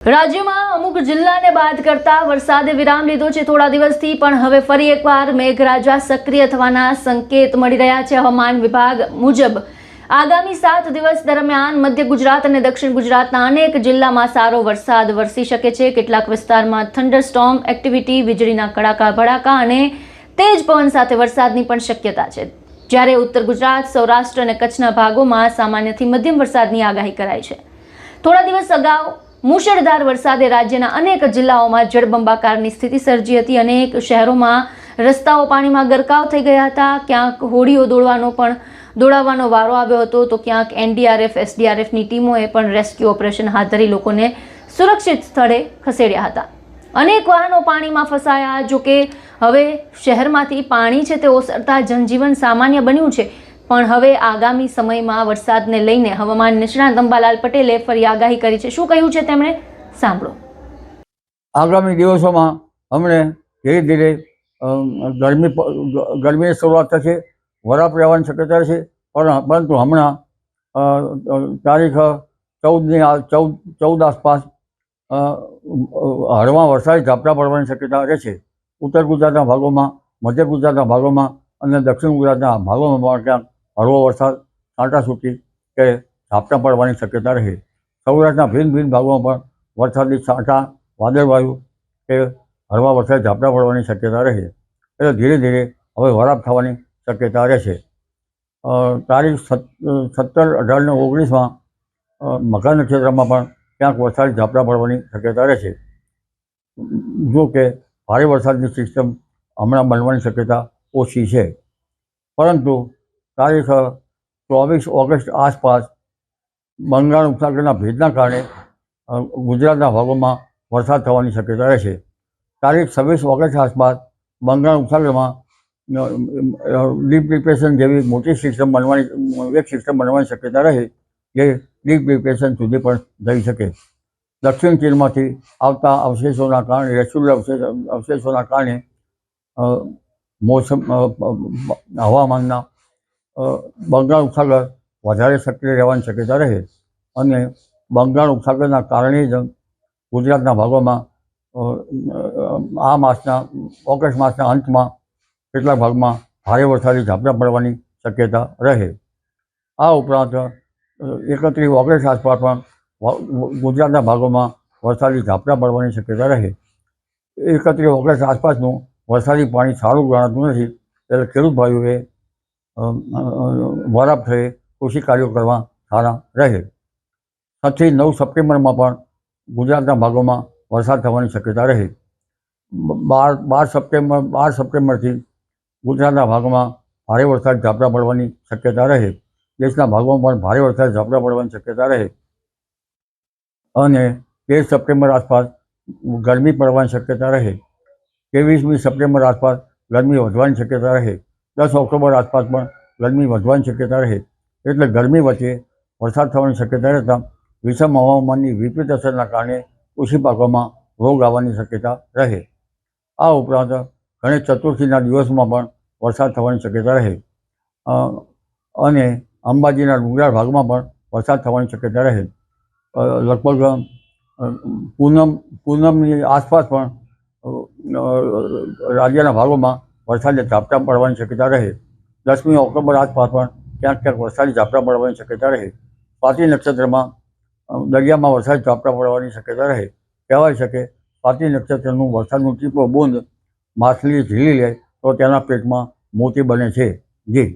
રાજ્યમાં અમુક જિલ્લાને બાદ કરતા વરસાદે વિરામ લીધો છે થોડા દિવસથી, પણ હવે ફરી એકવાર મેઘરાજા સક્રિય થવાના સંકેત મળી રહ્યા છે। હવામાન વિભાગ મુજબ આગામી 7 દિવસ દરમિયાન મધ્ય ગુજરાત અને દક્ષિણ ગુજરાતના અનેક જિલ્લામાં સારો વરસાદ વરસી શકે છે। કેટલાક વિસ્તારમાં થંડરસ્ટોર્મ એક્ટિવિટી, વીજળીના કડાકા ભડાકા અને તેજ પવન સાથે વરસાદની પણ શક્યતા છે, જ્યારે ઉત્તર ગુજરાત, સૌરાષ્ટ્ર અને કચ્છના ભાગોમાં સામાન્યથી મધ્યમ વરસાદની આગાહી કરાઈ છે। થોડા દિવસ અગાઉ મુશળધાર વરસાદે રાજ્યના અનેક જિલ્લાઓમાં જળબંબાકારની સ્થિતિ સર્જી હતી। અનેક શહેરોમાં રસ્તાઓ પાણીમાં ગરકાવ થઈ ગયા હતા। ક્યાંક હોડીઓ દોડાવવાનો વારો આવ્યો હતો, તો ક્યાંક એનડીઆરએફ, એસડીઆરએફની ટીમોએ પણ રેસ્ક્યુ ઓપરેશન હાથ ધરી લોકોને સુરક્ષિત સ્થળે ખસેડ્યા હતા। અનેક વાહનો પાણીમાં ફસાયા। જોકે હવે શહેરમાંથી પાણી છે તે ઓસરતા જનજીવન સામાન્ય બન્યું છે, પણ હવે આગામી સમયમાં વરસાદને લઈને હવામાન નિષ્ણાત અંબાલાલ પટેલે ફરી આગાહી કરી છે। શું કહ્યું છે તેમણે, સાંભળો। આગામી દિવસોમાં હમણે ધીરે ધીરે ગરમીની શરૂઆત થશે, વરાપ રહેવાની શક્યતા છે, પરંતુ હમણાં તારીખ 14 આસપાસ હળવા વરસાદી ઝાપટા પડવાની શક્યતા રહેશે। ઉત્તર ગુજરાતના ભાગોમાં, મધ્ય ગુજરાતના ભાગોમાં અને દક્ષિણ ગુજરાતના ભાગોમાં પણ ક્યાંક હળવો વરસાદ, છાંટાછૂટી કે ઝાપટા પડવાની શક્યતા રહે। સૌરાષ્ટ્રના ભિન્ન ભાગોમાં પણ વરસાદી છાંટા, વાદળવાયુ કે હળવા વરસાદી ઝાપટા પડવાની શક્યતા રહે। એટલે ધીરે ધીરે હવે વરાપ થવાની શક્યતા રહેશે। તારીખ 17, 18 અને 19માં મઘા નક્ષત્રમાં પણ ક્યાંક વરસાદી ઝાપટા પડવાની શક્યતા રહેશે। જો કે ભારે વરસાદની સિસ્ટમ હમણાં બનવાની શક્યતા ઓછી છે, પરંતુ તારીખ 24 ઓગસ્ટ આસપાસ બંગાળ ઉપસાગરના ભેજના કારણે ગુજરાતના ભાગોમાં વરસાદ થવાની શક્યતા રહેશે। તારીખ 26 ઓગસ્ટ આસપાસ બંગાળ ઉપસાગરમાં ડીપ ડિપ્રેશન જેવી મોટી સિસ્ટમ બનવાની શક્યતા રહે, જે ડીપ ડિપ્રેશન સુધી પણ જઈ શકે। દક્ષિણ ચીનમાંથી આવતા અવશેષોના કારણે, રેસ્યુલર અવશેષોના કારણે હવામાનના બંગાળ ઉપસાગર વધારે સક્રિય રહેવાની શક્યતા રહે, અને બંગાળ ઉપસાગરના કારણે જ ગુજરાતના ભાગોમાં આ માસના ઓગસ્ટ માસના અંતમાં કેટલાક ભાગમાં ભારે વરસાદી ઝાપટા પડવાની શક્યતા રહે। આ ઉપરાંત 31 ઓગસ્ટ આસપાસ પણ ગુજરાતના ભાગોમાં વરસાદી ઝાપટા પડવાની શક્યતા રહે। 31 ઓગસ્ટ આસપાસનું વરસાદી પાણી સારું ગણાતું નથી, એટલે ખેડૂત ભાઈઓએ વરાપ થયે કૃષિ કાર્યો કરવા સારા રહે। 6 થી 9 સપ્ટેમ્બરમાં પણ ગુજરાતના ભાગોમાં વરસાદ થવાની શક્યતા રહે। 12 સપ્ટેમ્બરથી ગુજરાતના ભાગોમાં ભારે વરસાદ ઝાપટા પડવાની શક્યતા રહે। દેશના ભાગોમાં પણ ભારે વરસાદ ઝાપટા પડવાની શક્યતા રહે, અને 13 સપ્ટેમ્બર આસપાસ ગરમી પડવાની શક્યતા રહે। 23મી સપ્ટેમ્બર આસપાસ ગરમી વધવાની શક્યતા રહે। 10 ઓક્ટોબર આસપાસ પણ ગરમી વધવાની શક્યતા રહે। એટલે ગરમી વચ્ચે વરસાદ થવાની શક્યતા રહેતા વિષમ હવામાનની વિપરીત અસરના કારણે કૃષિ પાકોમાં રોગ આવવાની શક્યતા રહે। આ ઉપરાંત ગણેશ ચતુર્થીના દિવસોમાં પણ વરસાદ થવાની શક્યતા રહે, અને અંબાજીના ડુંગરાળ ભાગમાં પણ વરસાદ થવાની શક્યતા રહે। લગભગ પૂનમની આસપાસ પણ રાજ્યના ભાગોમાં વરસાદી ઝાપટા પડવાની શક્યતા રહે। 10મી ઓક્ટોબર આસપાસ પણ ક્યાંક વરસાદી ઝાપટા પડવાની શક્યતા રહે। સ્વાતિ નક્ષત્રમાં દરિયામાં વરસાદી ઝાપટા પડવાની શક્યતા રહે। કહેવાય છે કે સ્વાતિ નક્ષત્રનું વરસાદનું ટીપો બૂંદ માછલી ઝીલી લે તો તેના પેટમાં મોતી બને છે। જી,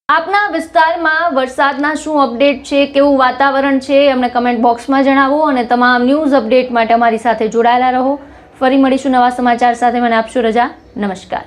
આપના વિસ્તારમાં વરસાદના શું અપડેટ છે, કેવું વાતાવરણ છે, અમને કમેન્ટ બોક્સમાં જણાવો, અને તમામ ન્યૂઝ અપડેટ માટે અમારી સાથે જોડાયેલા રહો। ફરી મળીશું નવા સમાચાર સાથે। મને આપશો રજા। નમસ્કાર।